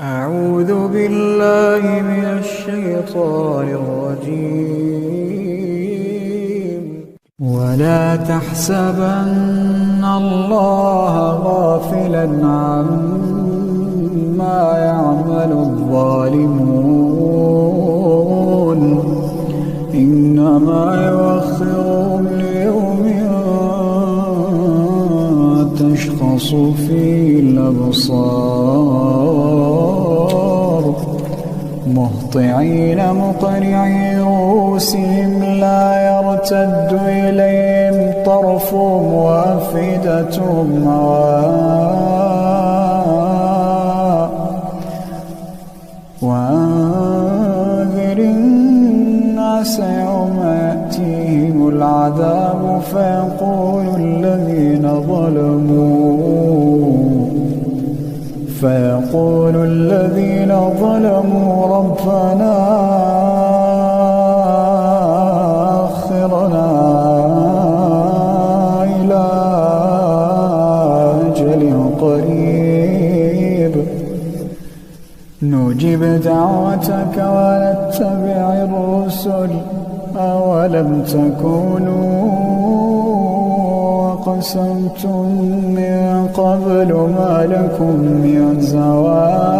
أعوذ بالله من الشيطان الرجيم. ولا تحسبن الله غافلا عما يعمل الظالمون إنما يؤخرهم ليوم تشخص فيه الأبصار مهطعين مقنعي رؤوسهم لا يرتد إليهم طرفهم وأفئدتهم هواء وأنذر الناس يوم يأتيهم العذاب فيقول الذين ظلموا ربنا أخرنا إلى أجل قريب نجب دعوتك ونتبع الرسل أولم تكونوا أقسمتم من قبل ما لكم من زوال